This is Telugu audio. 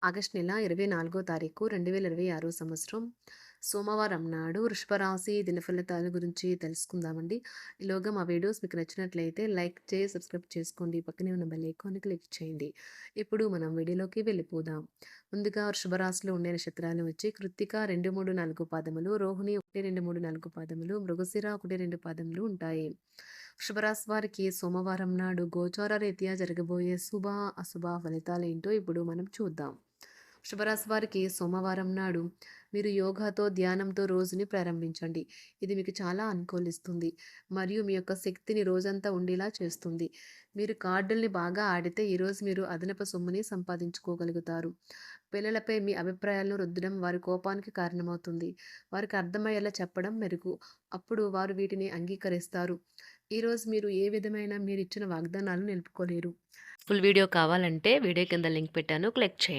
ఆగస్టు నెల 24 తారీఖు 2026 సంవత్సరం సోమవారం నాడు వృషభ రాశి దినఫలితాల గురించి తెలుసుకుందామండి. ఈలోగా మా వీడియోస్ మీకు నచ్చినట్లయితే లైక్ చేసి సబ్స్క్రైబ్ చేసుకోండి. పక్కనే ఉన్న బెల్ ఐకాన్ని క్లిక్ చేయండి. ఇప్పుడు మనం వీడియోలోకి వెళ్ళిపోదాం. ముందుగా వృషభ రాశిలో ఉండే నక్షత్రాలు వచ్చి కృత్తిక 2, 3, 4 పాదములు, రోహిణి 1, 2, 3, 4 పాదములు, మృగశిర 1, 2 పాదములు ఉంటాయి. వృషభ రాశి వారికి సోమవారం నాడు గోచార రీత్యా జరగబోయే శుభ అశుభ ఫలితాలేంటో ఇప్పుడు మనం చూద్దాం. వృషభరాశి వారికి సోమవారం నాడు మీరు యోగాతో ధ్యానంతో రోజుని ప్రారంభించండి. ఇది మీకు చాలా అనుకూలిస్తుంది మరియు మీ యొక్క శక్తిని రోజంతా ఉండేలా చేస్తుంది. మీరు కార్డుల్ని బాగా ఆడితే ఈరోజు మీరు అదనపు సొమ్ముని సంపాదించుకోగలుగుతారు. పిల్లలపై మీ అభిప్రాయాలను రుద్దడం వారి కోపానికి కారణమవుతుంది. వారికి అర్థమయ్యేలా చెప్పడం మెరుగు. అప్పుడు వారు వీటిని అంగీకరిస్తారు. ఈరోజు మీరు ఏ విధమైన మీరు ఇచ్చిన వాగ్దానాలు నిలుపుకోలేరు. ఫుల్ వీడియో కావాలంటే వీడియో కింద లింక్ పెట్టాను, క్లిక్ చేయండి.